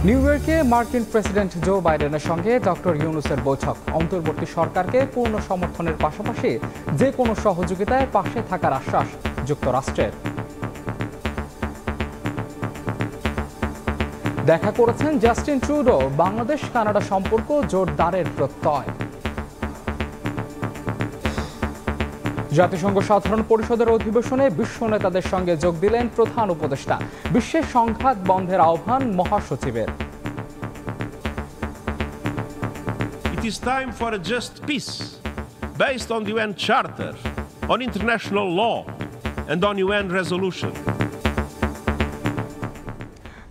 New ইয়র্কে মার্কিন president Joe বাইডেনের সঙ্গে ডক্টর ইউনূসের বৈঠক। অন্তর্বর্তী সরকারকে পূর্ণ সমর্থনের পাশাপাশি যে কোনো সহযোগিতায় পাশে থাকার আশ্বাস যুক্তরাষ্ট্রের। দেখা করেছেন জাস্টিন ট্রুডো। বাংলাদেশ কানাডা সম্পর্ক জোরদারের প্রত্যয়। জাতিসংঘ সাধারণ পরিষদের অধিবেশনে বিশ্ব নেতাদের সঙ্গে যোগ দিলেন প্রধান উপদেষ্টা। বিশ্বের সংঘাত বন্ধের আহ্বান মহাসচিবের। It is time for a just peace based on the UN Charter, on international law and on UN resolution.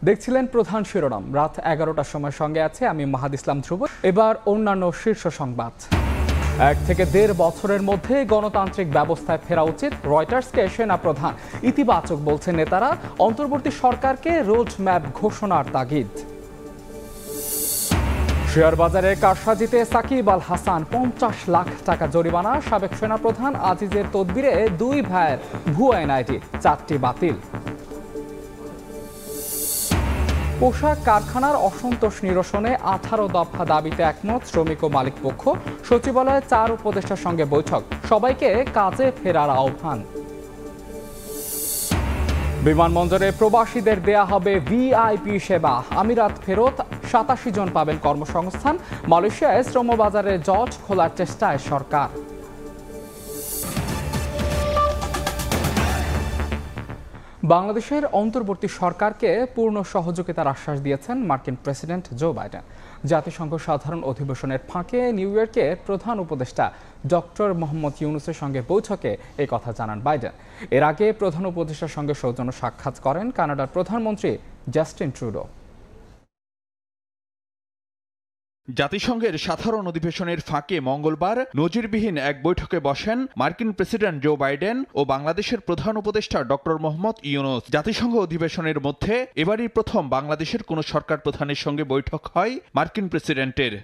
দেখছিলেন প্রধান শিরোনাম। রাত 11টার সময় সঙ্গে আছে আমি মাহাদ ইসলাম ধ্রুব। এবার অন্যান্য শীর্ষ সংবাদ। 1 থেকে 1.5 বছরের মধ্যে গণতান্ত্রিক ব্যবস্থায় ফেরা উচিত, রয়টার্সকে সেনা প্রধান। ইতিবাচক বলছেন নেতারা, অন্তর্বর্তী সরকারকে রোড ম্যাপ ঘোষণার তাগিদ। শেয়ার বাজারে কারসাজিতে সাকিব আল হাসান 50 লাখ টাকা জরিমানা। সাবেক সেনাপ্রধান আজিজের তদবিরে 2 ভাইয়ের ভুয়া এনআইডি, 4টি বাতিল। পোশাক কারখানার অসন্তোষ নিরসনে 18 দফা দাবিতে একমত শ্রমিক ও মালিক পক্ষ। সচিবালয়ে 4 উপদেষ্টার সঙ্গে বৈঠক, সবাইকে কাজে ফেরার আহ্বান। বিমানবন্দরে প্রবাসীদের দেয়া হবে ভিআইপি সেবা। আমিরাত ফেরত 87 জন পাবেন কর্মসংস্থান। মালয়েশিয়ায় শ্রমবাজারে জট খোলার চেষ্টায় সরকার। বাংলাদেশের অন্তর্বর্তী সরকারকে পূর্ণ সহযোগিতার আশ্বাস দিয়েছেন মার্কিন প্রেসিডেন্ট জো বাইডেন। জাতিসংঘ সাধারণ অধিবেশনের ফাঁকে নিউ ইয়র্কে প্রধান উপদেষ্টা ডক্টর মোহাম্মদ ইউনূসের সঙ্গে বৈঠকে এই কথা জানান বাইডেন। এর আগে প্রধান উপদেষ্টার সঙ্গে সৌজন্য সাক্ষাৎ করেন কানাডার প্রধানমন্ত্রী জাস্টিন ট্রুডো। জাতিসংঘের সাধারণ অধিবেশনের ফাঁকে মঙ্গলবার নজিরবিহীন এক বৈঠকে বসেন মার্কিন প্রেসিডেন্ট জো বাইডেন ও বাংলাদেশের প্রধান উপদেষ্টা ডক্টর মোহাম্মদ ইউনূস। জাতিসংঘ অধিবেশনের মধ্যে এবারই প্রথম বাংলাদেশের কোনো সরকার প্রধানের সঙ্গে বৈঠক হয় মার্কিন প্রেসিডেন্টের।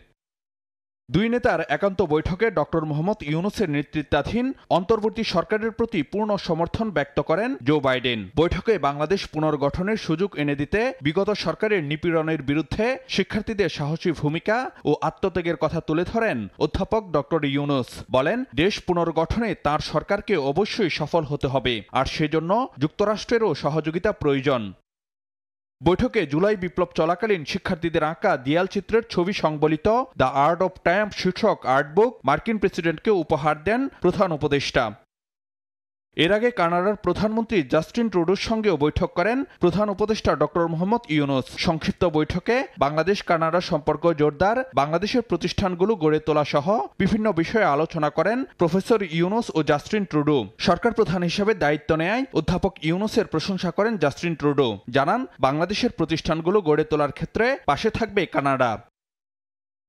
2 নেতার একান্ত বৈঠকে ডক্টর মোহাম্মদ ইউনূসের নেতৃত্বাধীন অন্তর্বর্তী সরকারের প্রতি পূর্ণ সমর্থন ব্যক্ত করেন জো বাইডেন। বৈঠকে বাংলাদেশ পুনর্গঠনের সুযোগ এনে দিতে বিগত সরকারের নিপীড়নের বিরুদ্ধে শিক্ষার্থীদের সাহসী ভূমিকা ও আত্মত্যাগের কথা তুলে ধরেন অধ্যাপক ডক্টর ইউনূস। বলেন, দেশ পুনর্গঠনে তার সরকারকে অবশ্যই সফল হতে হবে, আর সেজন্য যুক্তরাষ্ট্রেরও সহযোগিতা প্রয়োজন। বৈঠকে জুলাই বিপ্লব চলাকালীন শিক্ষার্থীদের আঁকা দেয়াল চিত্রের ছবি সংবলিত দ্য আর্ট অব ট্রায়াম্ফ শীর্ষক আর্টবুক মার্কিন প্রেসিডেন্টকে উপহার দেন প্রধান উপদেষ্টা। এর আগে কানাডার প্রধানমন্ত্রী জাস্টিন ট্রুডোর সঙ্গেও বৈঠক করেন প্রধান উপদেষ্টা ডক্টর মোহাম্মদ ইউনূস। সংক্ষিপ্ত বৈঠকে বাংলাদেশ কানাডা সম্পর্ক জোরদার, বাংলাদেশের প্রতিষ্ঠানগুলো গড়ে তোলা সহ বিভিন্ন বিষয়ে আলোচনা করেন প্রফেসর ইউনূস ও জাস্টিন ট্রুডো। সরকার প্রধান হিসেবে দায়িত্ব নেয় অধ্যাপক ইউনূসের প্রশংসা করেন জাস্টিন ট্রুডো। জানান, বাংলাদেশের প্রতিষ্ঠানগুলো গড়ে তোলার ক্ষেত্রে পাশে থাকবে কানাডা।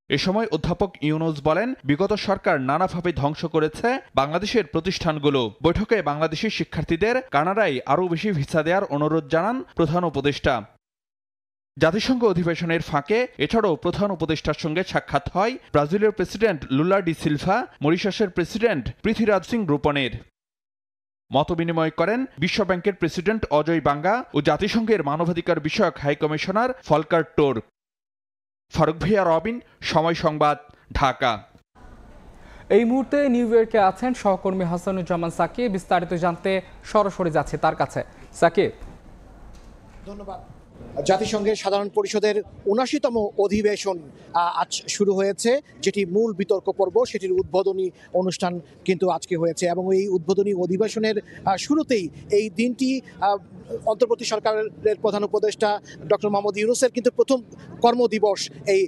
এ সময় অধ্যাপক ইউনূস বলেন, বিগত সরকার নানাভাবে ধ্বংস করেছে বাংলাদেশের প্রতিষ্ঠানগুলো। বৈঠকে বাংলাদেশি শিক্ষার্থীদের কানাডায় আরও বেশি ভিসা দেওয়ার অনুরোধ জানান প্রধান উপদেষ্টা। জাতিসংঘ অধিবেশনের ফাঁকে এছাড়াও প্রধান উপদেষ্টার সঙ্গে সাক্ষাৎ হয় ব্রাজিলের প্রেসিডেন্ট লুলা ডি সিলভা, মরিশাসের প্রেসিডেন্ট পৃথ্বীরাজ সিং রূপনের। মতবিনিময় করেন বিশ্বব্যাংকের প্রেসিডেন্ট অজয় বাঙ্গা ও জাতিসংঘের মানবাধিকার বিষয়ক হাইকমিশনার ফলকার টোর। ফারুক ভিয়া রবিন, সময় সংবাদ, ঢাকা। এই মুহূর্তে নিউ ইয়র্কে আছেন সহকর্মী হাসানুজ্জামান সাকিব। বিস্তারিত জানতে সরাসরি যাচ্ছে তার কাছে। সাকিব, ধন্যবাদ। জাতিসংঘের সাধারণ পরিষদের ৭৯তম অধিবেশন আজ শুরু হয়েছে, যেটি মূল বিতর্ক পর্ব, সেটির উদ্বোধনী অনুষ্ঠান কিন্তু আজকে হয়েছে। এবং এই উদ্বোধনী অধিবেশনের শুরুতেই এই দিনটি অন্তর্বর্তী সরকারের প্রধান উপদেষ্টা ডক্টর মোহাম্মদ ইউনূসের কিন্তু প্রথম কর্মদিবস এই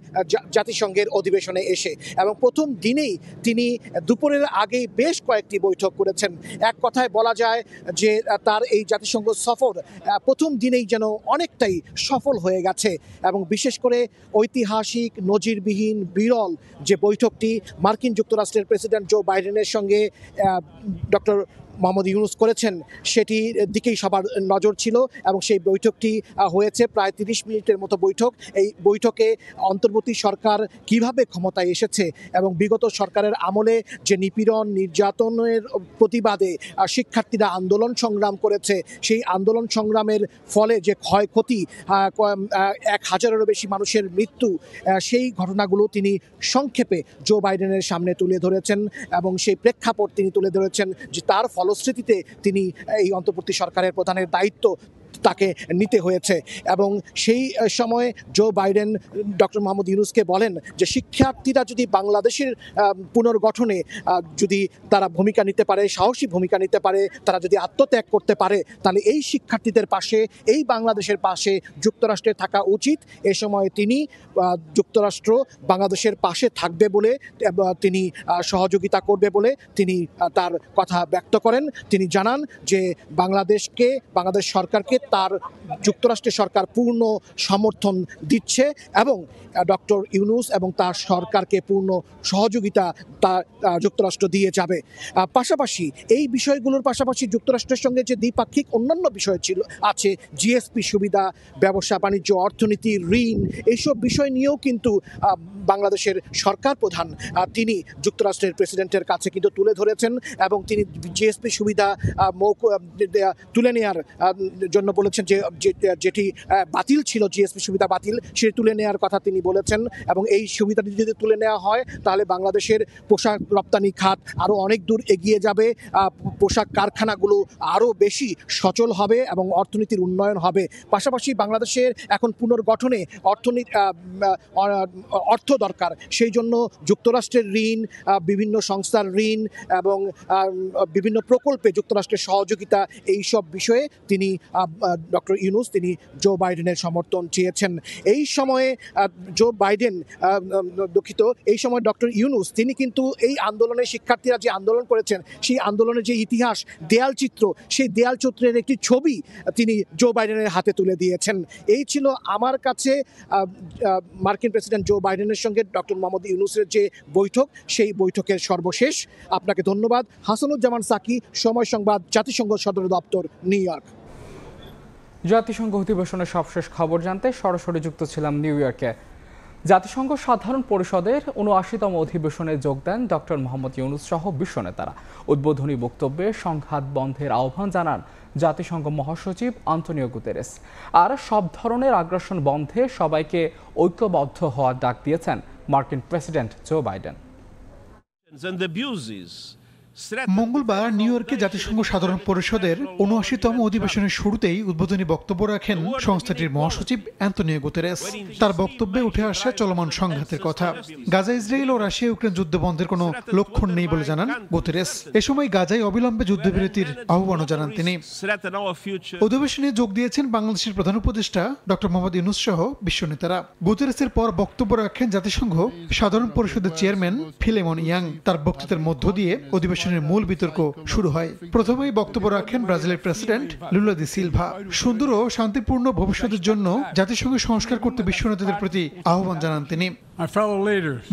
জাতিসংঘের অধিবেশনে এসে, এবং প্রথম দিনেই তিনি দুপুরের আগেই বেশ কয়েকটি বৈঠক করেছেন। এক কথায় বলা যায় যে তার এই জাতিসংঘ সফর প্রথম দিনেই যেন অনেকটাই সফল হয়ে গেছে। এবং বিশেষ করে ঐতিহাসিক, নজিরবিহীন, বিরল যে বৈঠকটি মার্কিন যুক্তরাষ্ট্রের প্রেসিডেন্ট জো বাইডেনের সঙ্গে ডক্টর মোহাম্মদ ইউনূস করেছেন সেটির দিকেই সবার নজর ছিল এবং সেই বৈঠকটি হয়েছে প্রায় 30 মিনিটের মতো বৈঠক। এই বৈঠকে অন্তর্বর্তী সরকার কিভাবে ক্ষমতায় এসেছে এবং বিগত সরকারের আমলে যে নিপীড়ন নির্যাতনের প্রতিবাদে শিক্ষার্থীরা আন্দোলন সংগ্রাম করেছে, সেই আন্দোলন সংগ্রামের ফলে যে ক্ষয়ক্ষতি 1000-এরও বেশি মানুষের মৃত্যু, সেই ঘটনাগুলো তিনি সংক্ষেপে জো বাইডেনের সামনে তুলে ধরেছেন এবং সেই প্রেক্ষাপট তিনি তুলে ধরেছেন যে তার ফলশ্রুতিতে তিনি এই অন্তর্বর্তী সরকারের প্রধানের দায়িত্ব তাকে নিতে হয়েছে। এবং সেই সময় জো বাইডেন ডক্টর মোহাম্মদ ইউনূসকে বলেন যে শিক্ষার্থীরা যদি বাংলাদেশের পুনর্গঠনে যদি তারা ভূমিকা নিতে পারে, সাহসী ভূমিকা নিতে পারে, তারা যদি আত্মত্যাগ করতে পারে, তাহলে এই শিক্ষার্থীদের পাশে, এই বাংলাদেশের পাশে যুক্তরাষ্ট্রের থাকা উচিত। এ সময় তিনি যুক্তরাষ্ট্র বাংলাদেশের পাশে থাকবে বলে, তিনি সহযোগিতা করবে বলে তিনি তার কথা ব্যক্ত করেন। তিনি জানান যে বাংলাদেশ সরকারকে তার যুক্তরাষ্ট্রের সরকার পূর্ণ সমর্থন দিচ্ছে এবং ডক্টর ইউনূস এবং তার সরকারকে পূর্ণ সহযোগিতা যুক্তরাষ্ট্র দিয়ে যাবে। পাশাপাশি এই বিষয়গুলোর পাশাপাশি যুক্তরাষ্ট্রের সঙ্গে যে দ্বিপাক্ষিক অন্যান্য বিষয় আছে, জিএসপি সুবিধা, ব্যবসা বাণিজ্য, অর্থনীতি, ঋণ, এইসব বিষয় নিয়েও কিন্তু বাংলাদেশের সরকার প্রধান তিনি যুক্তরাষ্ট্রের প্রেসিডেন্টের কাছে কিন্তু তুলে ধরেছেন এবং তিনি জিএসপি সুবিধা তুলে নেওয়ার জন্য বলেছেন যে যেটি বাতিল ছিল, জিএসপি সুবিধা বাতিল, সেটি তুলে নেওয়ার কথা তিনি বলেছেন এবং এই সুবিধাটি যদি তুলে নেওয়া হয় তাহলে বাংলাদেশের পোশাক রপ্তানি খাত আরও অনেক দূর এগিয়ে যাবে, পোশাক কারখানাগুলো আরও বেশি সচল হবে এবং অর্থনীতির উন্নয়ন হবে। পাশাপাশি বাংলাদেশের এখন পুনর্গঠনে অর্থ দরকার, সেই জন্য যুক্তরাষ্ট্রের ঋণ, বিভিন্ন সংস্থার ঋণ এবং বিভিন্ন প্রকল্পে যুক্তরাষ্ট্রের সহযোগিতা, এই সব বিষয়ে তিনি ডক্টর ইউনূস তিনি জো বাইডেনের সমর্থন চেয়েছেন। এই সময়ে এই সময় ডক্টর ইউনূস তিনি কিন্তু এই আন্দোলনে শিক্ষার্থীরা যে আন্দোলন করেছেন সেই আন্দোলনের যে ইতিহাস, দেয়ালচিত্র, সেই দেয়ালচিত্রের একটি ছবি তিনি জো বাইডেনের হাতে তুলে দিয়েছেন। এই ছিল আমার কাছে মার্কিন প্রেসিডেন্ট জো বাইডেনের সঙ্গে ডক্টর মোহাম্মদ ইউনূসের যে বৈঠক, সেই বৈঠকের সর্বশেষ। আপনাকে ধন্যবাদ। হাসানুজ্জামান সাকি, সময় সংবাদ, জাতিসংঘ সদর দপ্তর, নিউ ইয়র্ক। জাতিসংঘ অধিবেশনের সবশেষ খবর জানতে সরাসরি যুক্ত ছিলাম নিউ ইয়র্কে। জাতিসংঘ সাধারণ পরিষদের ৭৯তম অধিবেশনে যোগ দেন ডক্টর মোহাম্মদ ইউনূস সহ বিশ্ব নেতারা। উদ্বোধনী বক্তব্যে সংঘাত বন্ধের আহ্বান জানান জাতিসংঘ মহাসচিব আন্তোনিও গুতেরেস। আর সব ধরনের আগ্রাসন বন্ধে সবাইকে ঐক্যবদ্ধ হওয়ার ডাক দিয়েছেন মার্কিন প্রেসিডেন্ট জো বাইডেন। মঙ্গলবার নিউ ইয়র্কে জাতিসংঘ সাধারণ পরিষদের ৭৯তম অধিবেশনের শুরুতেই উদ্বোধনী বক্তব্য রাখেন সংস্থাটির মহাসচিব অ্যান্তোনিও গুতেরেস। তার বক্তব্যে উঠে আসে চলমান সংঘাতের কথা। গাজা, ইসরায়েল ও রাশিয়া ইউক্রেন যুদ্ধ বন্ধের কোনো লক্ষণ নেই বলে জানান গুতেরেস। এ সময় গাজায় অবিলম্বে যুদ্ধবিরতির আহ্বানও জানান তিনি। অধিবেশনে যোগ দিয়েছেন বাংলাদেশের প্রধান উপদেষ্টা ডক্টর মোহাম্মদ ইউনূস সহ বিশ্ব নেতারা। গুতেরেসের পর বক্তব্য রাখেন জাতিসংঘ সাধারণ পরিষদের চেয়ারম্যান ফিলেমন ইয়াং। তার বক্তৃতার মধ্য দিয়ে অধিবেশনের মূল বিতর্ক শুরু হয়। প্রথমেই বক্তব্য রাখেন ব্রাজিলের প্রেসিডেন্ট লুলা দি সিলভা। সুন্দর ও শান্তিপূর্ণ ভবিষ্যতের জন্য জাতিসংঘের সংস্কার করতে বিশ্ব নেতাদের প্রতি আহ্বান জানান তিনি।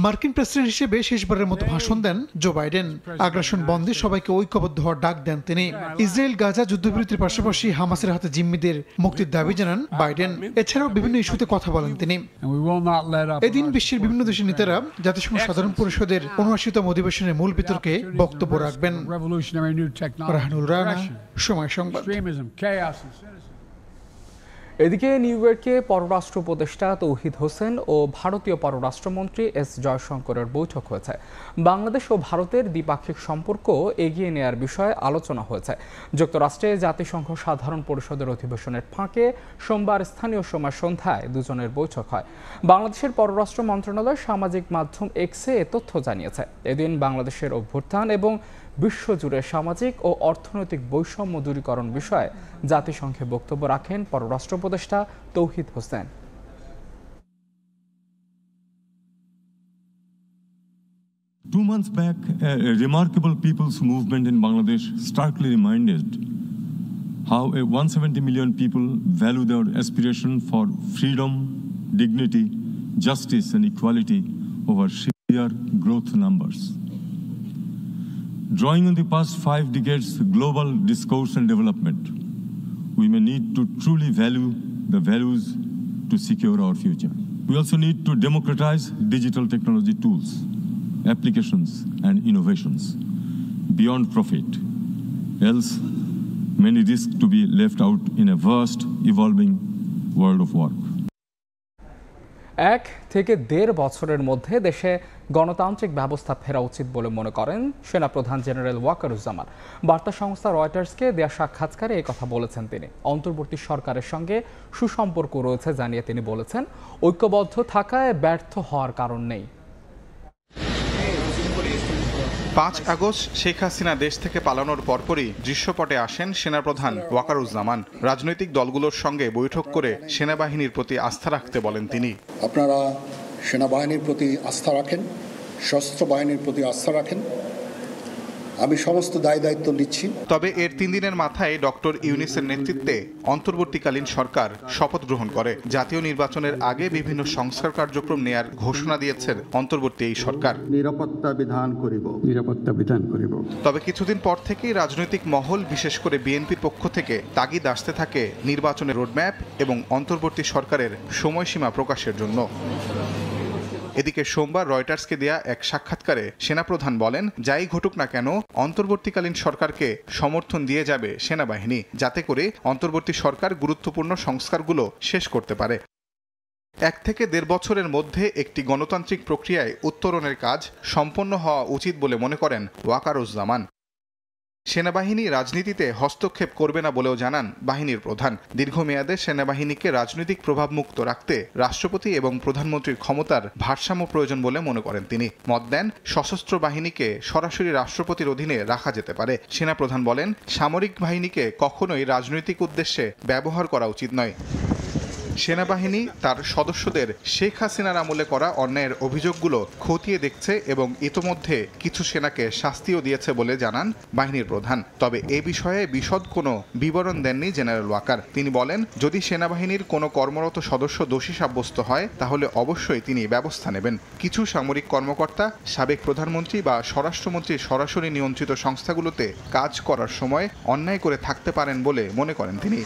মার্কিন প্রেসিডেন্ট হিসেবে শেষবারের মতো ভাষণ দেন জো বাইডেন। আগ্রাসন বন্ধে সবাইকে ঐক্যবদ্ধ হওয়ার ডাক দেন তিনি। ইসরায়েল গাজা যুদ্ধবিরতির পাশাপাশি হামাসের হাতে জিম্মিদের মুক্তির দাবি জানান বাইডেন। এছাড়াও বিভিন্ন ইস্যুতে কথা বলেন তিনি। এদিন বিশ্বের বিভিন্ন দেশের নেতারা জাতিসংঘ সাধারণ পরিষদের ৭৯তম অধিবেশনের মূল বিতর্কে বক্তব্য রাখবেন। রাহানুল রানা, সময় সংবাদ। এদিকে নিউ ইয়র্কে পররাষ্ট্র উপদেষ্টা তৌহিদ হোসেন ও ভারতীয় পররাষ্ট্রমন্ত্রী এস জয়শঙ্করের বৈঠক হয়েছে। বাংলাদেশ ও ভারতের দ্বিপাক্ষিক সম্পর্ক এগিয়ে নেওয়ার বিষয়ে আলোচনা হয়েছে। যুক্তরাষ্ট্রে জাতিসংঘ সাধারণ পরিষদের অধিবেশনের ফাঁকে সোমবার স্থানীয় সময় সন্ধ্যায় দুজনের বৈঠক হয়। বাংলাদেশের পররাষ্ট্র মন্ত্রণালয় সামাজিক মাধ্যম এক্সে এ তথ্য জানিয়েছে। এদিন বাংলাদেশের অভ্যুত্থান এবং বিশ্বজুড়ে সামাজিক ও অর্থনৈতিক বৈষম্য দূরীকরণ বিষয়ে জাতিসংঘে বক্তব্য রাখেন পররাষ্ট্র উপদেষ্টা তৌহিদ Hossain. Two months back, a remarkable people's movement in Bangladesh starkly reminded how 170 million people value their aspiration for freedom, dignity, justice and equality over sheer growth numbers. Drawing on the past 5 decades' global discourse and development, we may need to truly value the values to secure our future. We also need to democratize digital technology tools, applications, and innovations beyond profit. Else, many risk to be left out in a vast, evolving world of work. 1 থেকে 1.5 বছরের মধ্যে দেশে গণতান্ত্রিক ব্যবস্থা ফেরা উচিত বলে মনে করেন সেনাপ্রধান জেনারেল ওয়াকারুজ্জামান। বার্তা সংস্থা রয়টার্সকে দেয়া সাক্ষাৎকারে এই কথা বলেছেন তিনি। অন্তর্বর্তী সরকারের সঙ্গে সুসম্পর্ক রয়েছে জানিয়ে তিনি বলেছেন, ঐক্যবদ্ধ থাকায় ব্যর্থ হওয়ার কারণ নেই। 5 আগস্ট শেখ হাসিনা দেশ থেকে পালানোর পরপরই দৃশ্যপটে আসেন সেনাপ্রধান ওয়াকারুজ্জামান। রাজনৈতিক দলগুলোর সঙ্গে বৈঠক করে সেনাবাহিনীর প্রতি আস্থা রাখতে বলেন তিনি। আপনারা সেনাবাহিনীর প্রতি আস্থা রাখেন, সশস্ত্র বাহিনীর প্রতি আস্থা রাখেন, আমি সমস্ত দায়িত্ব নিচ্ছি। তবে এর 3 দিনের মাথায় ডক্টর ইউনূসের নেতৃত্বে অন্তর্বর্তীকালীন সরকার শপথ গ্রহণ করে। জাতীয় নির্বাচনের আগে বিভিন্ন সংস্কার কার্যক্রম নেয়ার ঘোষণা দিয়েছেন অন্তর্বর্তী এই সরকার। নিরাপত্তা বিধান করিব। তবে কিছুদিন পর থেকেই রাজনৈতিক মহল, বিশেষ করে বিএনপির পক্ষ থেকে তাগিদ আসতে থাকে নির্বাচনের রোডম্যাপ এবং অন্তর্বর্তী সরকারের সময়সীমা প্রকাশের জন্য। এদিকে সোমবার রয়টার্সকে দেয়া এক সাক্ষাৎকারে সেনাপ্রধান বলেন, যাই ঘটুক না কেন অন্তর্বর্তীকালীন সরকারকে সমর্থন দিয়ে যাবে সেনাবাহিনী, যাতে করে অন্তর্বর্তী সরকার গুরুত্বপূর্ণ সংস্কারগুলো শেষ করতে পারে। 1 থেকে 1.5 বছরের মধ্যে একটি গণতান্ত্রিক প্রক্রিয়ায় উত্তরণের কাজ সম্পন্ন হওয়া উচিত বলে মনে করেন ওয়াকারুজ্জামান। সেনাবাহিনী রাজনীতিতে হস্তক্ষেপ করবে না বলেও জানান বাহিনীর প্রধান। দীর্ঘমেয়াদে সেনাবাহিনীকে রাজনৈতিক প্রভাব মুক্ত রাখতে রাষ্ট্রপতি এবং প্রধানমন্ত্রীর ক্ষমতার ভারসাম্য প্রয়োজন বলে মনে করেন তিনি। মত দেন, সশস্ত্র বাহিনীকে সরাসরি রাষ্ট্রপতির অধীনে রাখা যেতে পারে। সেনাপ্রধান বলেন, সামরিক বাহিনীকে কখনোই রাজনৈতিক উদ্দেশ্যে ব্যবহার করা উচিত নয়। সেনাবাহিনী তার সদস্যদের শেখ হাসিনার আমলে করা অন্যায়ের অভিযোগগুলো খতিয়ে দেখছে এবং ইতোমধ্যে কিছু সেনাকে শাস্তিও দিয়েছে বলে জানান বাহিনীর প্রধান। তবে এ বিষয়ে বিশদ কোনো বিবরণ দেননি জেনারেল ওয়াকার। তিনি বলেন, যদি সেনাবাহিনীর কোনো কর্মরত সদস্য দোষী সাব্যস্ত হয় তাহলে অবশ্যই তিনি ব্যবস্থা নেবেন। কিছু সামরিক কর্মকর্তা সাবেক প্রধানমন্ত্রী বা স্বরাষ্ট্রমন্ত্রীর সরাসরি নিয়ন্ত্রিত সংস্থাগুলোতে কাজ করার সময় অন্যায় করে থাকতে পারেন বলে মনে করেন তিনি।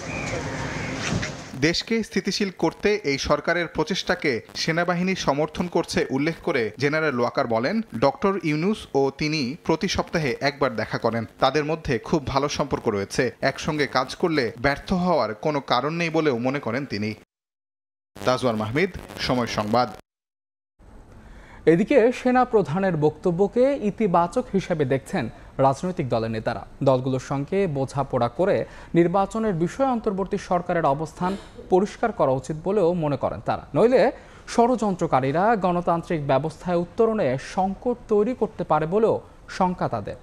দেশকে স্থিতিশীল করতে এই সরকারের প্রচেষ্টাকে সেনাবাহিনী সমর্থন করছে উল্লেখ করে জেনারেল ওয়াকার বলেন, ডক্টর ইউনূস ও তিনি প্রতি সপ্তাহে একবার দেখা করেন। তাদের মধ্যে খুব ভালো সম্পর্ক রয়েছে। একসঙ্গে কাজ করলে ব্যর্থ হওয়ার কোনো কারণ নেই বলেও মনে করেন তিনি। তাজওয়ার মাহমুদ, সময় সংবাদ। এদিকে সেনা প্রধানের বক্তব্যকে ইতিবাচক হিসেবে দেখছেন রাজনৈতিক দলের নেতারা। দলগুলোর সঙ্গে বোঝাপড়া করে নির্বাচনের বিষয়ে অন্তর্বর্তী সরকারের অবস্থান পরিষ্কার করা উচিত বলেও মনে করেন তারা। নইলে ষড়যন্ত্রকারীরা গণতান্ত্রিক ব্যবস্থায় উত্তরণে সংকট তৈরি করতে পারে বলেও শঙ্কা তাদের।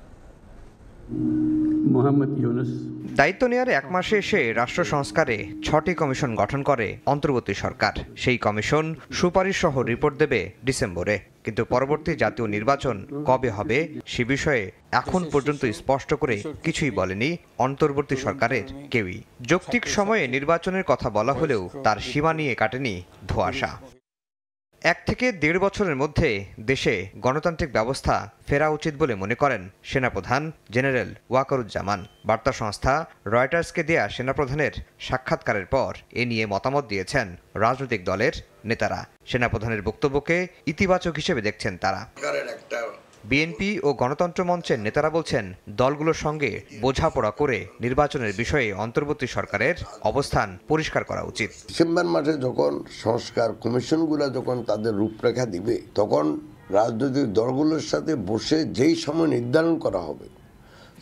দায়িত্ব নেওয়ার 1 মাসে এসে রাষ্ট্র সংস্কারে 6টি কমিশন গঠন করে অন্তর্বর্তী সরকার। সেই কমিশন সুপারিশ সহ রিপোর্ট দেবে ডিসেম্বরে। কিন্তু পরবর্তী জাতীয় নির্বাচন কবে হবে সে বিষয়ে এখন পর্যন্ত স্পষ্ট করে কিছুই বলেনি অন্তর্বর্তী সরকারের কেউই। যৌক্তিক সময়ে নির্বাচনের কথা বলা হলেও তার সীমা নিয়ে কাটেনি ধোঁয়াশা। 1 থেকে 1.5 বছরের মধ্যে দেশে গণতান্ত্রিক ব্যবস্থা ফেরা উচিত বলে মনে করেন সেনাপ্রধান জেনারেল ওয়াকারুজ্জামান। বার্তা সংস্থা রয়টার্সকে দেয়া সেনাপ্রধানের সাক্ষাৎকারের পর এ নিয়ে মতামত দিয়েছেন রাজনৈতিক দলের নেতারা। সেনাপ্রধানের বক্তব্যকে ইতিবাচক হিসেবে দেখছেন তারা। বিএনপি ও গণতন্ত্র মঞ্চের নেতারা বলছেন, দলগুলোর সঙ্গে বোঝাপড়া করে নির্বাচনের বিষয়ে অন্তর্বর্তী সরকারের অবস্থান পরিষ্কার করা উচিত। ডিসেম্বর মাসে যখন সংস্কার কমিশনগুলো যখন তাদের রূপরেখা দিবে, তখন রাজনৈতিক দলগুলোর সাথে বসে যেই সময় নির্ধারণ করা হবে,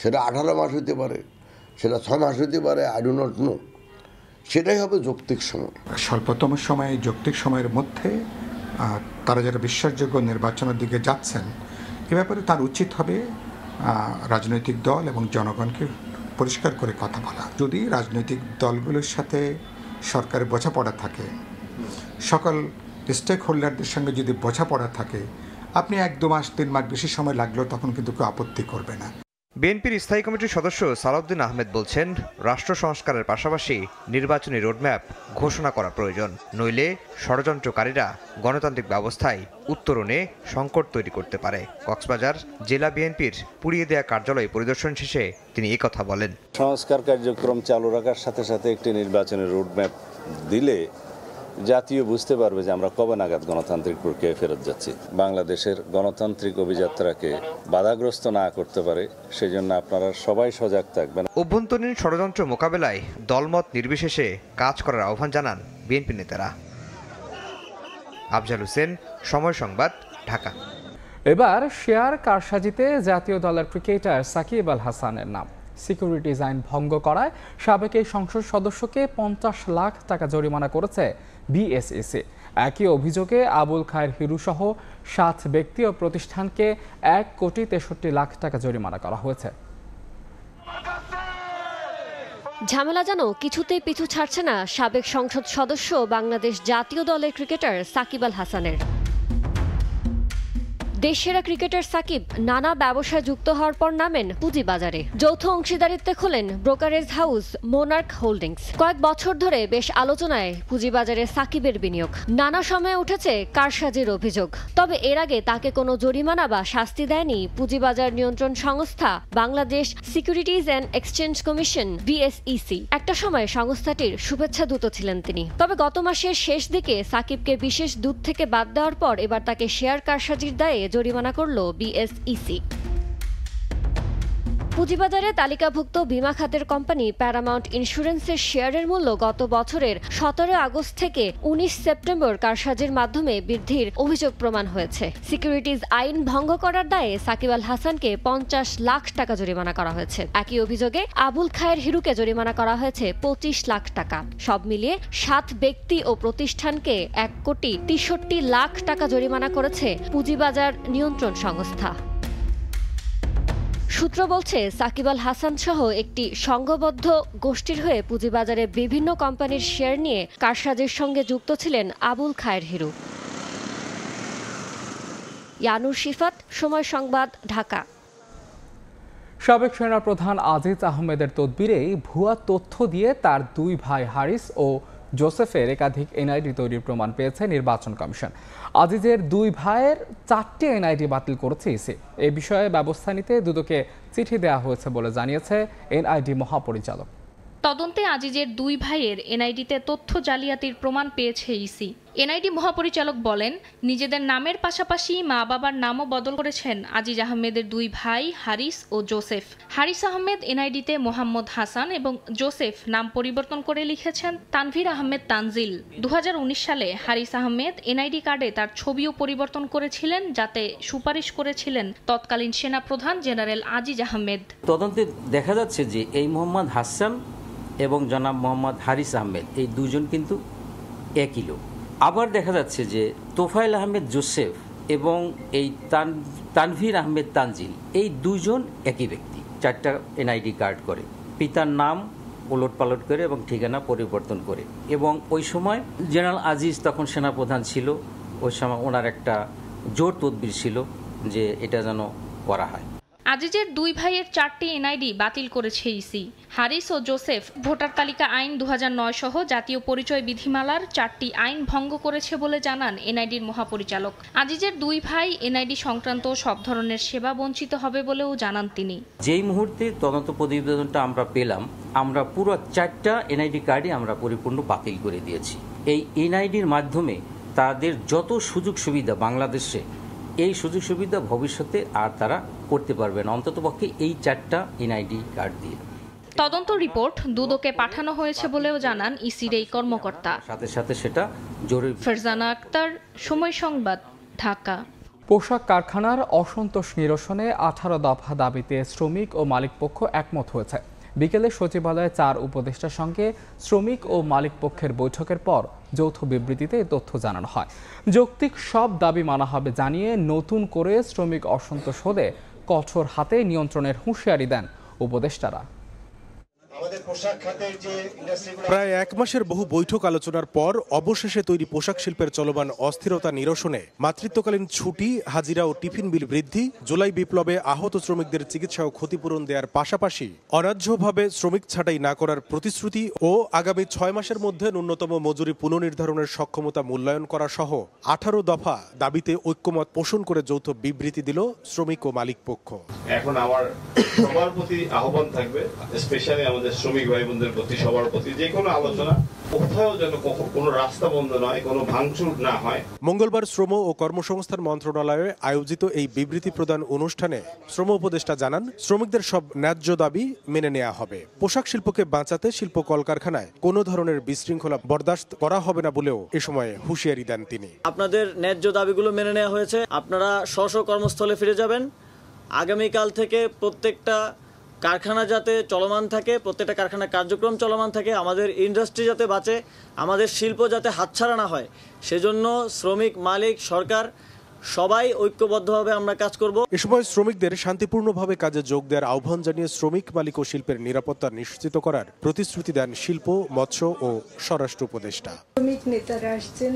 সেটা 18 মাস হতে পারে, সেটা 6 মাস হতে পারে, আই ডু নট নো, সেটাই হবে যৌক্তিক সময়। স্বল্পতম সময়ে যৌক্তিক সময়ের মধ্যে তারা যারা বিশ্বাসযোগ্য নির্বাচনের দিকে যাচ্ছেন, এ ব্যাপারে তার উচিত হবে রাজনৈতিক দল এবং জনগণকে পরিষ্কার করে কথা বলা। যদি রাজনৈতিক দলগুলোর সাথে সরকারের বোঝাপড়া থাকে, সকল স্টেক হোল্ডারদের সঙ্গে যদি বোঝাপড়া থাকে, আপনি 1-2 মাস 3 মাস বেশি সময় লাগলেও তখন কিন্তু কেউ আপত্তি করবে না। বিএনপির স্থায়ী কমিটির সদস্য সালাউদ্দিন আহমেদ বলছেন, রাষ্ট্র সংস্কারের পাশাপাশি নির্বাচনী রোডম্যাপ ঘোষণা করা প্রয়োজন, নইলে ষড়যন্ত্রকারীরা গণতান্ত্রিক ব্যবস্থায় উত্তরণে সংকট তৈরি করতে পারে। কক্সবাজার জেলা বিএনপির পুড়িয়ে দেয়া কার্যালয় পরিদর্শন শেষে তিনি একথা বলেন। সংস্কার কার্যক্রম চালু রাখার সাথে সাথে একটি নির্বাচনের রোডম্যাপ দিলে জাতীয় বুঝতে পারবে যে আমরা কবে নাগাদ গণতান্ত্রিক প্রক্রিয়ায় ফেরত যাচ্ছি। বাংলাদেশের গণতান্ত্রিক অভিযাত্রাকে বাধাগ্রস্ত না করতে পারে সেজন্য আপনারা সবাই সজাগ থাকবেন। অভ্যন্তরীণ ষড়যন্ত্র মোকাবেলায় দলমত নির্বিশেষে কাজ করার আহ্বান জানান বিএনপি নেতারা। আফজাল হোসেন, সময় সংবাদ, ঢাকা। এবার শেয়ার কারসাজিতে জাতীয় দলের ক্রিকেটার সাকিব আল হাসানের নাম। সিকিউরিটিজ আইন ভঙ্গ করায় সাবেক এই সংসদ সদস্যকে 50 লাখ টাকা জরিমানা করেছে বিএসইসি। একই অভিযোগে আবুল খায়ের হিরু সহ 7 ব্যক্তি ও প্রতিষ্ঠানকে 1,63,00,000 টাকা জরিমানা করা হয়েছে। ঝামেলা যেন কিছুতেই পিছু ছাড়ছে না সাবেক সংসদ সদস্য বাংলাদেশ জাতীয় দলের ক্রিকেটার সাকিব আল হাসানের। দেশসেরা ক্রিকেটার সাকিব নানা ব্যবসায় যুক্ত হওয়ার পর নামেন পুঁজিবাজারে। যৌথ অংশীদারিত্বে খোলেন ব্রোকারেজ হাউস মোনার্ক হোল্ডিংস। কয়েক বছর ধরে বেশ আলোচনায় পুঁজিবাজারে সাকিবের বিনিয়োগ। নানা সময়ে উঠেছে কারসাজির অভিযোগ, তবে এর আগে তাকে কোনো জরিমানা বা শাস্তি দেয়নি পুঁজিবাজার নিয়ন্ত্রণ সংস্থা Bangladesh securities and exchange commission BSEC. একটা সময় সংস্থাটির শুভেচ্ছা দূত ছিলেন তিনি। তবে গত মাসের শেষ দিকে সাকিবকে বিশেষ দূত থেকে বাদ দেওয়ার পর এবার তাকে শেয়ার কারসাজির দায়ে জরিমানা করল বিএসইসি। পুঁজিবাজারে তালিকাভুক্ত বিমা খাতের কোম্পানি প্যারামাউন্ট ইন্স্যুরেন্সের শেয়ারের মূল্য গত বছরের 17 আগস্ট থেকে 19 সেপ্টেম্বর কারসাজির মাধ্যমে বৃদ্ধির অভিযোগ প্রমাণ হয়েছে। সিকিউরিটিজ আইন ভঙ্গ করার দায়ে সাকিব আল হাসানকে 50 লাখ টাকা জরিমানা করা হয়েছে। একই অভিযোগে আবুল খায়ের হিরুকে জরিমানা করা হয়েছে 25 লাখ টাকা। সব মিলিয়ে 7 ব্যক্তি ও প্রতিষ্ঠানকে 1,63,00,000 টাকা জরিমানা করেছে পুঁজিবাজার নিয়ন্ত্রণ সংস্থা। সূত্র বলছে, সাকিব আল হাসান সহ একটি সংঘবদ্ধ গোষ্ঠীর হয়ে পুঁজিবাজারে বিভিন্ন কোম্পানির শেয়ার নিয়ে কারসাজির সঙ্গে যুক্ত ছিলেন আবুল খায়ের হিরু। ইয়ানুর শিফাত, সময় সংবাদ, ঢাকা। সাবেক সেনাপ্রধান আজিজ আহমেদের তদবিরেই ভুয়া তথ্য দিয়ে তার 2 ভাই হারিস ও জোসেফের একাধিক এনআইডি তৈরির প্রমাণ পেয়েছে নির্বাচন কমিশন। আজিজের 2 ভাইয়ের 4টি এনআইডি বাতিল করেছে ইসি। এ বিষয়ে ব্যবস্থা নিতে দুদকে চিঠি দেওয়া হয়েছে বলে জানিয়েছে এনআইডি মহাপরিচালক। তদন্তে আজিজের 2 ভাইয়ের এনআইডিতে তথ্য জালিয়াতির প্রমাণ পেয়েছে ইসি। এনআইডি মহাপরিচালক বলেন, নিজেদের নামের পাশাপাশি মা বাবার নামও বদল করেছেন আজিজ আহমেদের 2 ভাই হারিস ও জোসেফ। হারিস আহমেদ এনআইডিতে মোহাম্মদ হাসান এবং জোসেফ নাম পরিবর্তন করে লিখেছেন তানভীর আহমেদ তানজিল। 2019 সালে হারিস আহমেদ এনআইডি কার্ডে তার ছবিও পরিবর্তন করেছিলেন, যাতে সুপারিশ করেছিলেন তৎকালীন সেনাপ্রধান জেনারেল আজিজ আহমেদ। তদন্তে দেখা যাচ্ছে যে এই মোহাম্মদ হাসান এবং জনাব মোহাম্মদ হারিস আহমেদ এই দুজন কিন্তু একই লোক। আবার দেখা যাচ্ছে যে তোফায়েল আহমেদ জোসেফ এবং এই তানভীর আহমেদ তানজিল এই দুজন একই ব্যক্তি। 4টা এনআইডি কার্ড করে, পিতার নাম ওলট পালট করে এবং ঠিকানা পরিবর্তন করে। এবং ওই সময় জেনারেল আজিজ তখন সেনাপ্রধান ছিল, ওই সময় ওনার একটা জোর তদবির ছিল যে এটা যেন করা হয়। আজিজের 2 ভাইয়ের 4টি এনআইডি বাতিল করেছে ইসি। হারিস ও জোসেফ ভোটার তালিকা আইন 2009 সহ জাতীয় পরিচয় বিধিমালার 4টি আইন ভঙ্গ করেছে বলে জানান এনআইডির মহাপরিচালক। আজিজের 2 ভাই এনআইডি সংক্রান্ত সব ধরনের সেবা বঞ্চিত হবে বলেও জানান তিনি। যেই মুহূর্তে তদন্ত প্রতিবেদনটা আমরা পেলাম, আমরা পুরো 4টা এনআইডি কার্ডই আমরা পরিপূর্ণ বাতিল করে দিয়েছি। এই এনআইডির মাধ্যমে তাদের যত সুযোগ সুবিধা বাংলাদেশে, এই সুযোগ সুবিধা ভবিষ্যতে আর তারা করতে পারবে না, অন্ততপক্ষে এই 4টা এনআইডি কার্ড দিয়ে। তদন্ত রিপোর্ট দুদকে পাঠানো হয়েছে বলেও জানান ইসির এই কর্মকর্তা। সাথে সাথে সেটা জরুরি। ফারজানা আক্তার, সময় সংবাদ, ঢাকা। পোশাক কারখানার অসন্তোষ নিরসনে 18 দফা দাবিতে শ্রমিক ও মালিকপক্ষ একমত হয়েছে। বিকেলে সচিবালয়ে 4 উপদেষ্টার সঙ্গে শ্রমিক ও মালিক পক্ষের বৈঠকের পর যৌথ বিবৃতিতে এই তথ্য জানানো হয়। যৌক্তিক সব দাবি মানা হবে জানিয়ে নতুন করে শ্রমিক অসন্তোষ হলে কঠোর হাতে নিয়ন্ত্রণের হুঁশিয়ারি দেন উপদেষ্টারা। প্রায় এক মাসের বহু বৈঠক আলোচনার পর অবশেষে তৈরি পোশাক শিল্পের চলমান অস্থিরতা নিরসনে মাতৃত্বকালীন ছুটি, হাজিরা ও টিফিন বিল বৃদ্ধি, জুলাই বিপ্লবে আহত শ্রমিকদের চিকিৎসা ও ক্ষতিপূরণ দেওয়ার পাশাপাশি অন্যায্যভাবে শ্রমিক ছাঁটাই না করার প্রতিশ্রুতি ও আগামী 6 মাসের মধ্যে ন্যূনতম মজুরি পুনর্নির্ধারণের সক্ষমতা মূল্যায়ন করা সহ 18 দফা দাবিতে ঐক্যমত পোষণ করে যৌথ বিবৃতি দিল শ্রমিক ও মালিক পক্ষ। এখন আমার সবার প্রতি আহ্বান থাকবে, স্পেশালি আমাদের শ্রমিক ভাই বোনদের প্রতি, সবার প্রতি, যে কোনো আলোচনা কোথাও যেন কোনো রাস্তা বন্ধ নয়, কোনো ভাঙচুর না হয়। মঙ্গলবার শ্রম ও কর্মসংস্থান মন্ত্রণালয়ে আয়োজিত এই বিবৃতি প্রদান অনুষ্ঠানে শ্রম উপদেষ্টা জানান, শ্রমিকদের সব ন্যায্য দাবি মেনে নেওয়া হবে। পোশাক শিল্পকে বাঁচাতে শিল্প কলকারখানায় কোনো ধরনের বিশৃঙ্খলা বরদাস্ত করা হবে না বলেও এ সময় হুঁশিয়ারি দেন তিনি। আপনাদের ন্যায্য দাবিগুলো মেনে নেওয়া হয়েছে, আপনারা স্ব কর্মস্থলে ফিরে যাবেন। আগামীকাল থেকে প্রত্যেকটা কারখানা যাতে চলমান থাকে, প্রত্যেকটা কারখানার কার্যক্রম চলমান থাকে, আমাদের ইন্ডাস্ট্রি যাতে বাঁচে, আমাদের শিল্প যাতে হাতছাড়া না হয়, সেজন্য শ্রমিক, মালিক, সরকার সবাই ঐক্যবদ্ধভাবে আমরা কাজ করব। এ সময় শ্রমিকদের শান্তিপূর্ণভাবে কাজে যোগ দেওয়ার আহ্বান জানিয়ে শ্রমিক, মালিক ও শিল্পের নিরাপত্তা নিশ্চিত করার প্রতিশ্রুতি দেন শিল্প, মৎস্য ও স্বরাষ্ট্র উপদেষ্টা। শ্রমিক নেতারা আসছেন,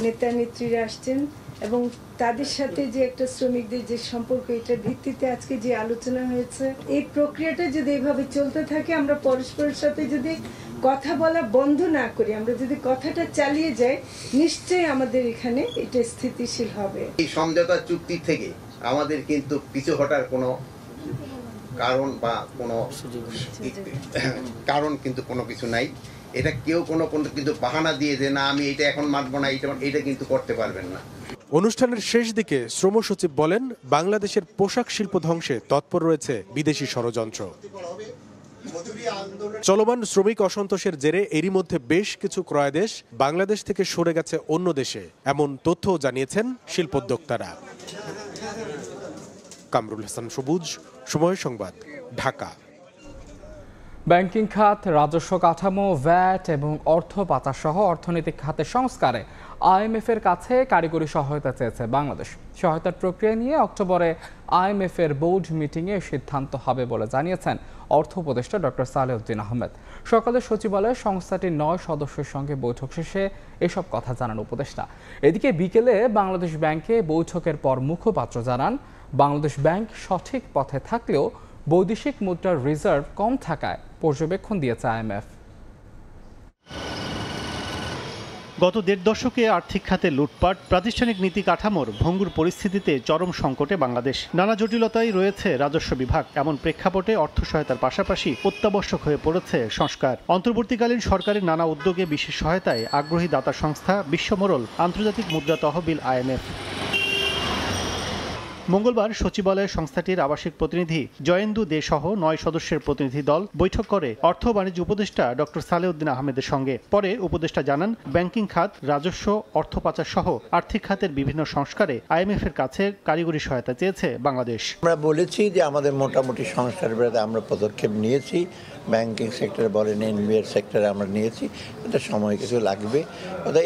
নেতা নেত্রীরা আসছেন এবং তাদের সাথে যে একটা শ্রমিকদের যে সম্পর্ক, এটার ভিত্তিতে আজকে যে আলোচনা হয়েছে, এই প্রক্রিয়াটা যদি এভাবে চলতে থাকে, আমরা পরস্পরের সাথে যদি কথা বলা বন্ধ না করি, আমরা যদি কথাটা চালিয়ে যাই, নিশ্চয়ই আমাদের এখানে এটা স্থিতিশীল হবে। এই সমঝোতা চুক্তি থেকে আমাদের কিন্তু পিছু হটার কোনো কারণ বা কিন্তু কোনো কিছু নাই। এটা কেউ কোনো কিন্তু বাহানা দিয়ে যে না আমি এটা এখন মানবো না, এটা কিন্তু করতে পারবেন না। অনুষ্ঠানের শেষ দিকে শ্রম সচিব বলেন, বাংলাদেশের পোশাক শিল্প ধ্বংসে তৎপর রয়েছে বিদেশি ষড়যন্ত্র। চলমান শ্রমিক অসন্তোষের জেরে এরই মধ্যে বেশ কিছু ক্রয়াদেশ বাংলাদেশ থেকে সরে গেছে অন্য দেশে, এমন তথ্যও জানিয়েছেন শিল্পোদ্যোক্তারা। কামরুল হাসান সবুজ, সময় সংবাদ, ঢাকা। ব্যাংকিং খাত, রাজস্ব কাঠামো, ভ্যাট এবং অর্থ পাচার সহ অর্থনৈতিক খাতের সংস্কারে IMF এর কাছে কারিগরি সহায়তা চেয়েছে বাংলাদেশ। সহায়তার প্রক্রিয়া নিয়ে অক্টোবরে IMF এর বোর্ড মিটিংয়ে সিদ্ধান্ত হবে বলে জানিয়েছেন অর্থ উপদেষ্টা ডক্টর সালেউদ্দিন আহমেদ। সকালে সচিবালয়ে সংস্থাটির 9 সদস্যের সঙ্গে বৈঠক শেষে এসব কথা জানান উপদেষ্টা। এদিকে বিকেলে বাংলাদেশ ব্যাংকে বৈঠকের পর মুখপাত্র জানান, বাংলাদেশ ব্যাংক সঠিক পথে থাকলেও বৈদেশিক মুদ্রার রিজার্ভ কম থাকায় পর্যবেক্ষণ দিয়েছে IMF। গত 1.5 দশকে আর্থিক খাতে লুটপাট, প্রাতিষ্ঠানিক নীতি কাঠামোর ভঙ্গুর পরিস্থিতিতে চরম সংকটে বাংলাদেশ। নানা জটিলতাই রয়েছে রাজস্ব বিভাগ। এমন প্রেক্ষাপটে অর্থ সহায়তার পাশাপাশি অত্যাবশ্যক হয়ে পড়েছে সংস্কার। অন্তর্বর্তীকালীন সরকারের নানা উদ্যোগে বিশেষ সহায়তায় আগ্রহী দাতা সংস্থা বিশ্বমোড়ল, আন্তর্জাতিক মুদ্রা তহবিল IMF। মঙ্গলবার সচিবালয়ে সংস্থাটির আবাসিক প্রতিনিধি জয়েন্দু দে সহ 9 সদস্যের প্রতিনিধি দল বৈঠক করে অর্থ বাণিজ্য উপদেষ্টা ডক্টর সালেউদ্দিন আহমেদের সঙ্গে। পরে উপদেষ্টা জানান, ব্যাংকিং খাত, রাজস্ব, অর্থ পাচার সহ আর্থিক খাতের বিভিন্ন সংস্কারে IMF এর কাছে কারিগরি সহায়তা চেয়েছে বাংলাদেশ। আমরা বলেছি যে আমাদের মোটামুটি সংস্কারের ব্যাপারে আমরা পদক্ষেপ নিয়েছি, ব্যাংকিং সেক্টরে বলেন, NBR সেক্টরে আমরা নিয়েছি। এটা সময় কিছু লাগবে,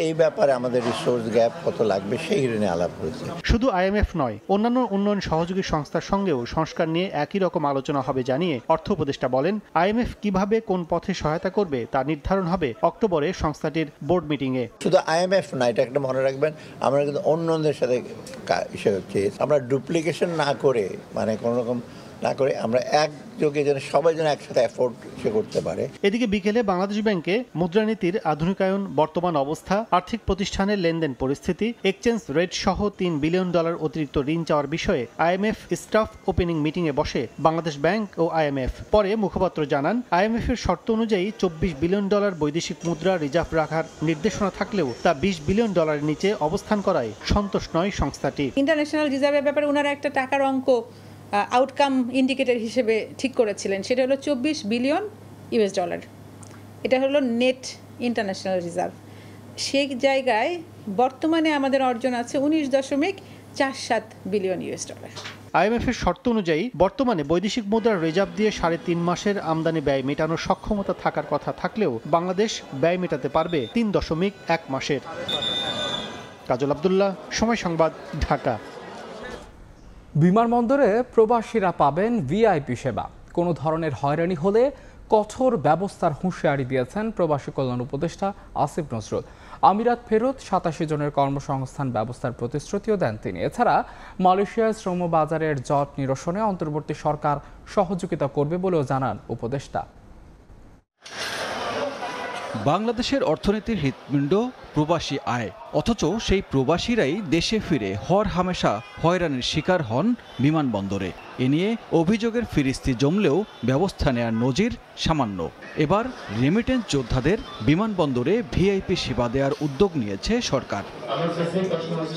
এই ব্যাপারে আমাদের রিসোর্স গ্যাপ কত লাগবে সেই নিয়ে আলাপ হয়েছে। শুধু IMF নয়, অন্যান্য উন্নয়ন সহযোগী সংস্থার সঙ্গেও সংস্কার নিয়ে একই রকম আলোচনা হবে জানিয়ে অর্থ উপদেষ্টা বলেন, IMF কিভাবে কোন পথে সহায়তা করবে তা নির্ধারণ হবে অক্টোবরে সংস্থাটির বোর্ড মিটিংয়ে। শুধু IMF না, এটা একটা মনে রাখবেন, আমরা কিন্তু অন্যদের সাথে আমরা ডুপ্লিকেশন না করে, মানে কোনো রকম না করে আমরা একযোগে যেন সবাই যেন একসাথে এফোর্ড করতে পারে। এদিকে বিকেলে বাংলাদেশ ব্যাংকে মুদ্রানীতির আধুনিকায়ন, বর্তমান অবস্থা, আর্থিক প্রতিষ্ঠানের লেনদেন পরিস্থিতি, এক্সচেঞ্জ রেট সহ $3 বিলিয়ন অতিরিক্ত ঋণ চাওয়ার বিষয়ে IMF স্টাফ ওপেনিং মিটিংয়ে বসে বাংলাদেশ ব্যাংক ও IMF। পরে মুখপাত্র জানান, IMF এর শর্ত অনুযায়ী $24 বিলিয়ন বৈদেশিক মুদ্রা রিজার্ভ রাখার নির্দেশনা থাকলেও তা $20 বিলিয়ন নিচে অবস্থান করায় সন্তোষ নয় সংস্থাটি। ইন্টারন্যাশনাল রিজার্ভের ব্যাপারে ওনারা একটা টাকার অঙ্ক আউটকাম ইন্ডিকেটর হিসেবে ঠিক করেছিলেন, সেটা হলো $24 বিলিয়ন। এটা হলো নেট ইন্টারন্যাশনাল রিজার্ভ। সেই জায়গায় বর্তমানে আমাদের অর্জন আছে $19.47 বিলিয়ন। IMF এর শর্ত অনুযায়ী বর্তমানে বৈদেশিক মুদ্রার রিজার্ভ দিয়ে 3.5 মাসের আমদানি ব্যয় মেটানোর সক্ষমতা থাকার কথা থাকলেও বাংলাদেশ ব্যয় মেটাতে পারবে 3.1 মাসের। কাজল আব্দুল্লাহ, সময় সংবাদ, ঢাকা। বিমানবন্দরে প্রবাসীরা পাবেন VIP সেবা। কোনো ধরনের হয়রানি হলে কঠোর ব্যবস্থার হুঁশিয়ারি দিয়েছেন প্রবাসী কল্যাণ উপদেষ্টা আসিফ নজরুল। আমিরাত ফেরত ৮৭ জনের কর্মসংস্থান ব্যবস্থার প্রতিশ্রুতিও দেন তিনি। এছাড়া মালয়েশিয়ার শ্রম বাজারের জট নিরসনে অন্তর্বর্তী সরকার সহযোগিতা করবে বলেও জানান উপদেষ্টা। বাংলাদেশের অর্থনীতির হৃৎপিণ্ড প্রবাসী আয়, অথচ সেই প্রবাসীরাই দেশে ফিরে হরহামেশা হয়রানির শিকার হন বিমানবন্দরে। এ নিয়ে অভিযোগের ফিরিস্তি জমলেও ব্যবস্থা নেয়ার নজির সামান্য। এবার রেমিটেন্স যোদ্ধাদের বিমানবন্দরে ভিআইপি সেবা দেওয়ার উদ্যোগ নিয়েছে সরকার।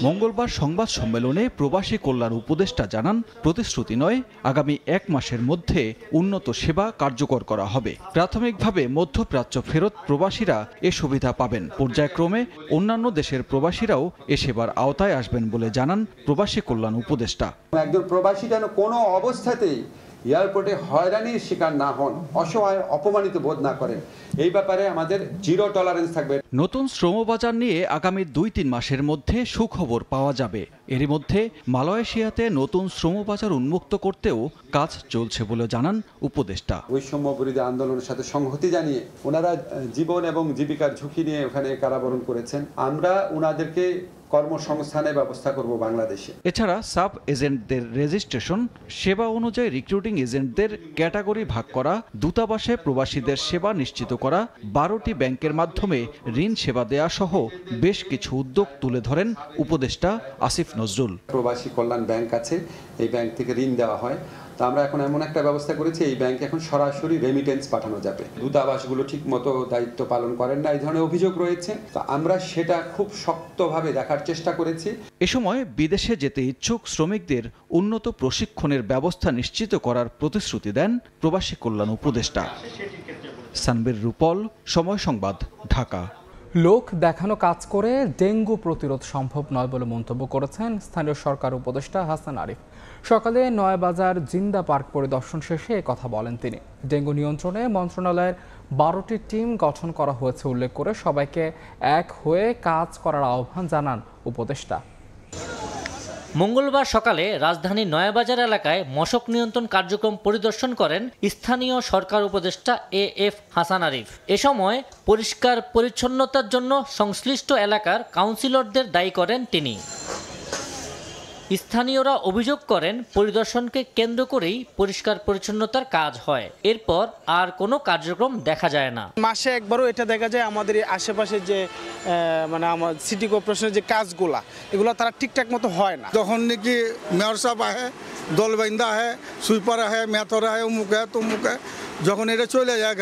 মঙ্গলবার সংবাদ সম্মেলনে প্রবাসী কল্যাণ উপদেষ্টা জানান, প্রতিশ্রুতি নয়, আগামী ১ মাসের মধ্যে উন্নত সেবা কার্যকর করা হবে। প্রাথমিকভাবে মধ্যপ্রাচ্য ফেরত প্রবাসীরা এ সুবিধা পাবেন। পর্যায়ক্রমে অন্যান্য দেশের প্রবাসীরাও এ সেবার আওতায় আসবেন বলে জানান প্রবাসী কল্যাণ উপদেষ্টা। একজন প্রবাসী যেন কোনো অবস্থাতেই এয়ারপোর্টে হয়রানির শিকার না হন, অসহায় অপমানিত বোধ না করেন, এই ব্যাপারে আমাদের জিরো টলারেন্স থাকবে। নতুন শ্রমবাজার নিয়ে আগামী ২-৩ মাসের মধ্যে সুখবর পাওয়া যাবে। এরই মধ্যে মালয়েশিয়াতে নতুন শ্রমবাজার উন্মুক্ত করতেও কাজ চলছে বলে জানান উপদেষ্টা। বৈষম্য বিরোধী আন্দোলনের সাথে সংহতি জানিয়ে ওনারা জীবন এবং জীবিকার ঝুঁকি নিয়ে ওখানে কারাবরণ করেছেন। আমরা ওনাদেরকে কর্মসংস্থানের ব্যবস্থা করব বাংলাদেশে। এছাড়া সাব এজেন্টদের রেজিস্ট্রেশন, সেবা অনুযায়ী রিক্রুটিং এজেন্টদের ক্যাটাগরি ভাগ করা, দূতাবাসে প্রবাসীদের সেবা নিশ্চিত করা, 12টি ব্যাংকের মাধ্যমে ঋণ সেবা দেয়া সহ বেশ কিছু উদ্যোগ তুলে ধরেন উপদেষ্টা আসিফ নজরুল। প্রবাসী কল্যাণ ব্যাংক আছে, এই ব্যাংক থেকে ঋণ দেওয়া হয়। তা আমরা এখন এমন একটা ব্যবস্থা করেছি, এই ব্যাংকে এখন সরাসরি রেমিটেন্স পাঠানো যাবে। দূতাবাসগুলো ঠিক মতো দায়িত্ব পালন করেন না, এই ধরনের অভিযোগ রয়েছে। তো আমরা সেটা খুব শক্তভাবে দেখার চেষ্টা করেছি। এ সময় বিদেশে যেতে ইচ্ছুক শ্রমিকদের উন্নত প্রশিক্ষণের ব্যবস্থা নিশ্চিত করার প্রতিশ্রুতি দেন প্রবাসী কল্যাণ উপদেষ্টা। সানবীর রূপল, সময় সংবাদ, ঢাকা। লোক দেখানো কাজ করে ডেঙ্গু প্রতিরোধ সম্ভব নয় বলে মন্তব্য করেছেন স্থানীয় সরকার উপদেষ্টা হাসান আরিফ। সকালে নয়াবাজার জিন্দা পার্ক পরিদর্শন শেষে কথা বলেন তিনি। ডেঙ্গু নিয়ন্ত্রণে মন্ত্রণালয়ের 12টি টিম গঠন করা হয়েছে উল্লেখ করে সবাইকে এক হয়ে কাজ করার আহ্বান জানান উপদেষ্টা। মঙ্গলবার সকালে রাজধানীর নয়াবাজার এলাকায় মশক নিয়ন্ত্রণ কার্যক্রম পরিদর্শন করেন স্থানীয় সরকার উপদেষ্টা এএফ হাসান আরিফ। এ সময় পরিষ্কার পরিচ্ছন্নতার জন্য সংশ্লিষ্ট এলাকার কাউন্সিলরদের দায়ী করেন তিনি। স্থানীয়রা অভিযোগ করেন পরিদর্শনকে কেন্দ্র করেই পরিষ্কার পরিচ্ছন্নতার কাজ হয়, এরপর আর কোনো কার্যক্রম দেখা যায় না। মাসে একবারও এটা দেখা যায় আমাদের আশেপাশে যে মানে আমার সিটি কর্পোরেশনের যে কাজগুলা এগুলো তারা ঠিকঠাক মতো হয় না। যখন নাকি মেয়র সাহেব আহে, দলবাইন্দা আহে, সুইপার আহে, মেথর আহে, অমুক আহে, তমুক আহে, যখন এটা চলে যায়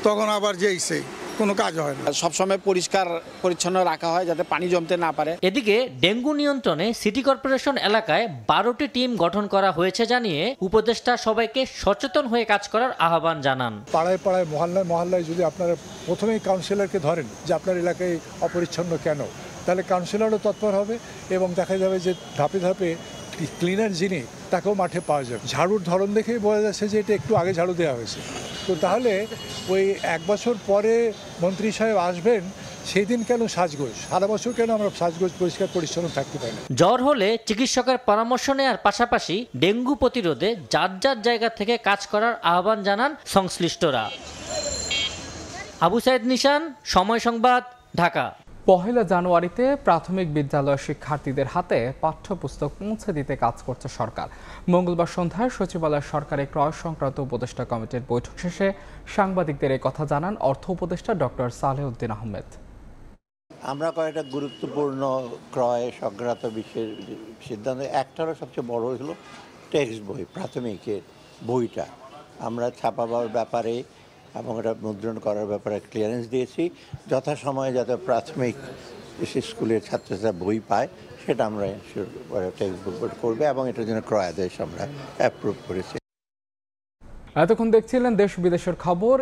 তখন আবার যেইছে কোনো কাজ হয় না। সবসময় পরিষ্কার পরিচ্ছন্ন রাখা হয় যাতে পানি জমতে না পারে। এদিকে ডেঙ্গু নিয়ন্ত্রণে সিটি কর্পোরেশন এলাকায় 12টি টিম গঠন করা হয়েছে জানিয়ে উপদেষ্টা সবাইকে সচেতন হয়ে কাজ করার আহ্বান জানান। পাড়ায় পাড়ায় মহল্লায় মহল্লায় যদি আপনারা প্রথমেই কাউন্সিলরকে ধরেন যে আপনার এলাকায় অপরিচ্ছন্ন কেন, তাহলে কাউন্সিলরও তৎপর হবে এবং দেখা যাবে যে ধাপে ধাপে ক্লিনার যিনি তাকেও মাঠে পাওয়া যাবে। ঝাড়ুর ধরন দেখেই বোঝা যাচ্ছে যে এটা একটু আগে ঝাড়ু দেওয়া হয়েছে। তো তাহলে ওই 1 বছর পরে মন্ত্রী সাহেব আসবেন, সেই দিন কেন সাজগোজ, সারা বছর কেন আমরা সাজগোজ পরিষ্কার পরিচ্ছন্ন থাকতে পারি না? জ্বর হলে চিকিৎসকের পরামর্শ নেওয়ার পাশাপাশি ডেঙ্গু প্রতিরোধে যার যার জায়গা থেকে কাজ করার আহ্বান জানান সংশ্লিষ্টরা। আবু সাইদ নিশান, সময় সংবাদ, ঢাকা। 1 জানুয়ারিতে প্রাথমিক বিদ্যালয়ের শিক্ষার্থীদের হাতে পাঠ্যপুস্তক পৌঁছে দিতে কাজ করছে সরকার। মঙ্গলবার সন্ধ্যায় সচিবালয়ের সরকারি ক্রয় সংক্রান্ত উপদেষ্টা কমিটির বৈঠক শেষে সাংবাদিকদের এই কথা জানান অর্থ উপদেষ্টা ডক্টর সালেউদ্দিন আহমেদ। আমরা কয়েকটা গুরুত্বপূর্ণ ক্রয় সংক্রান্ত বিষয়ের সিদ্ধান্ত, একটারও সবচেয়ে বড় হলো টেক্সট বই, প্রাথমিকের বইটা আমরা ছাপাবার ব্যাপারে এবং এটা মুদ্রণ করার ব্যাপারে ক্লিয়ারেন্স দিয়েছি। যথাসময়ে যাতে প্রাথমিক স্কুলের ছাত্রছাত্রীরা বই পায় সেটা আমরা টেক্সট বুক করবে এবং এটার জন্য ক্রয় আদেশ আমরা অ্যাপ্রুভ করেছি। এতক্ষণ দেখছিলেন দেশ বিদেশের খবর।